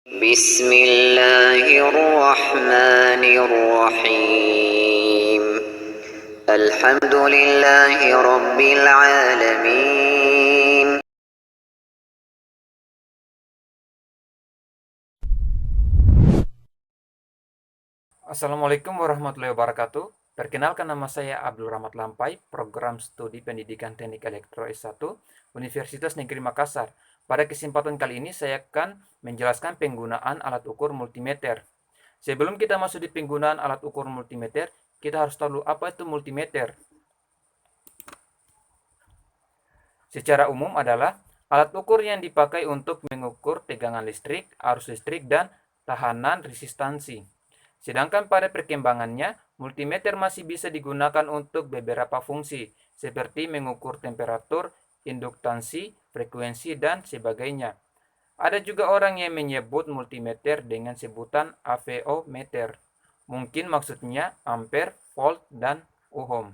بسم الله الرحمن الرحيم الحمد لله رب العالمين. Assalamualaikum warahmatullahi wabarakatuh. Perkenalkan, nama saya Abdul Rahmat Lampai, Program Studi Pendidikan Teknik Elektro S1, Universitas Negeri Makassar. Pada kesempatan kali ini saya akan menjelaskan penggunaan alat ukur multimeter. Sebelum kita masuk di penggunaan alat ukur multimeter, kita harus tahu apa itu multimeter. Secara umum adalah alat ukur yang dipakai untuk mengukur tegangan listrik, arus listrik, dan tahanan resistansi. Sedangkan pada perkembangannya, multimeter masih bisa digunakan untuk beberapa fungsi, seperti mengukur temperatur, induktansi, frekuensi, dan sebagainya. Ada juga orang yang menyebut multimeter dengan sebutan AVO meter. Mungkin maksudnya ampere, volt, dan ohm.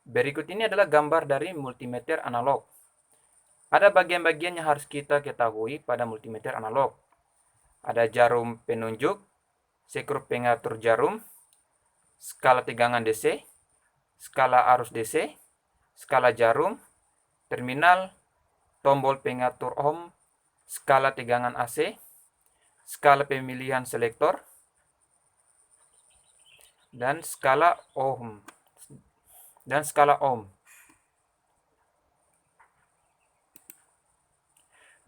Berikut ini adalah gambar dari multimeter analog. Ada bagian-bagian yang harus kita ketahui pada multimeter analog. Ada jarum penunjuk, skrup pengatur jarum, skala tegangan DC, skala arus DC, skala jarum, terminal, tombol pengatur ohm, skala tegangan AC, skala pemilihan selektor, dan skala ohm.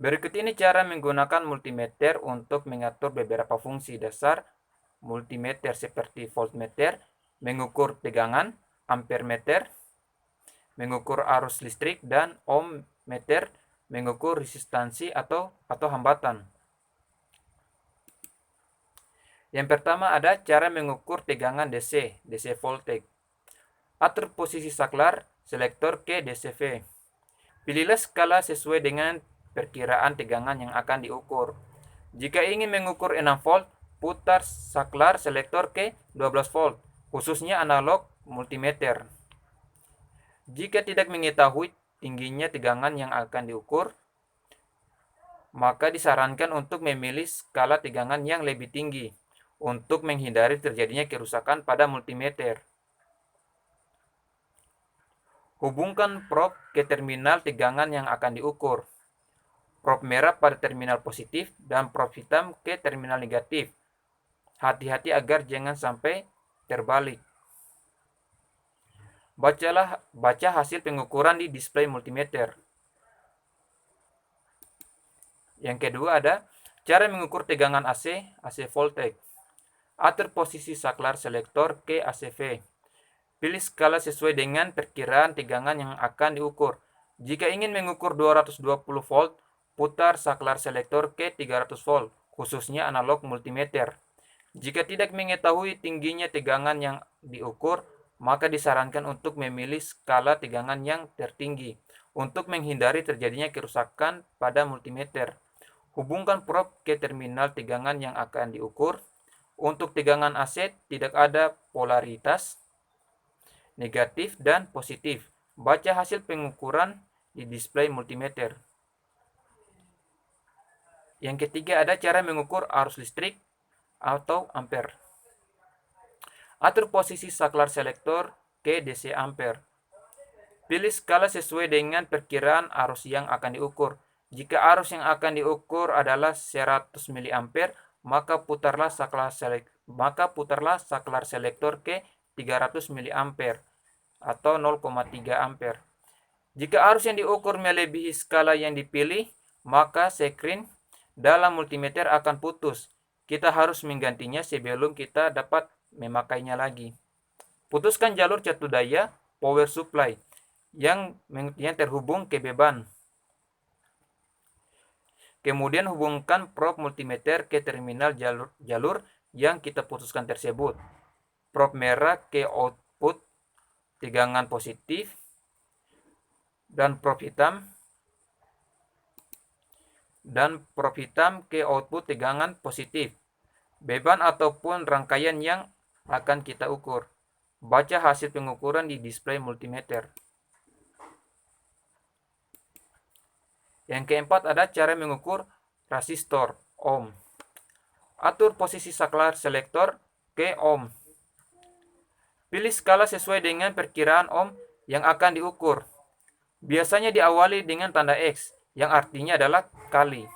Berikut ini cara menggunakan multimeter untuk mengatur beberapa fungsi dasar multimeter seperti voltmeter, mengukur tegangan, ampermeter, mengukur arus listrik, dan ohmmeter, mengukur resistansi atau hambatan. Yang pertama ada cara mengukur tegangan DC voltage. Atur posisi saklar selektor ke DCV. Pilihlah skala sesuai dengan perkiraan tegangan yang akan diukur. Jika ingin mengukur 6 volt, putar saklar selektor ke 12 volt, khususnya analog multimeter. Jika tidak mengetahui tingginya tegangan yang akan diukur, maka disarankan untuk memilih skala tegangan yang lebih tinggi untuk menghindari terjadinya kerusakan pada multimeter. Hubungkan prob ke terminal tegangan yang akan diukur. Prob merah pada terminal positif dan prob hitam ke terminal negatif. Hati-hati agar jangan sampai terbalik. Baca hasil pengukuran di display multimeter. Yang kedua ada cara mengukur tegangan AC voltage. Atur posisi saklar selektor ke ACV. Pilih skala sesuai dengan perkiraan tegangan yang akan diukur. Jika ingin mengukur 220 volt, putar saklar selektor ke 300 volt, khususnya analog multimeter. Jika tidak mengetahui tingginya tegangan yang diukur, maka disarankan untuk memilih skala tegangan yang tertinggi untuk menghindari terjadinya kerusakan pada multimeter. Hubungkan prob ke terminal tegangan yang akan diukur. Untuk tegangan AC tidak ada polaritas negatif dan positif. Baca hasil pengukuran di display multimeter. Yang ketiga ada cara mengukur arus listrik atau ampere. Atur posisi saklar selektor ke DC ampere. Pilih skala sesuai dengan perkiraan arus yang akan diukur. Jika arus yang akan diukur adalah 100 mA, maka putarlah saklar selektor ke 300 mA atau 0,3 ampere. Jika arus yang diukur melebihi skala yang dipilih, maka sekring dalam multimeter akan putus. Kita harus menggantinya sebelum kita dapat memakainya lagi. Putuskan jalur catu daya power supply yang terhubung ke beban. Kemudian hubungkan prob multimeter ke terminal jalur yang kita putuskan tersebut. Prob merah ke output tegangan positif dan prob hitam ke output tegangan positif. Beban ataupun rangkaian yang akan kita ukur. Baca hasil pengukuran di display multimeter. Yang keempat ada cara mengukur resistor ohm. Atur posisi saklar selektor ke ohm. Pilih skala sesuai dengan perkiraan ohm yang akan diukur. Biasanya diawali dengan tanda X, yang artinya adalah kali.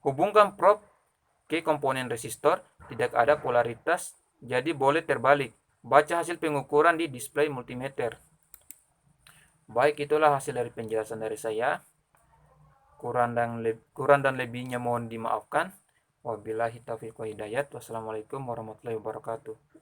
Hubungkan probe ke komponen resistor, tidak ada polaritas, jadi boleh terbalik. Baca hasil pengukuran di display multimeter. Baik, itulah hasil dari penjelasan dari saya. Kurang dan lebihnya mohon dimaafkan. Wabillahi taufiq wa hidayat. Wassalamualaikum warahmatullahi wabarakatuh.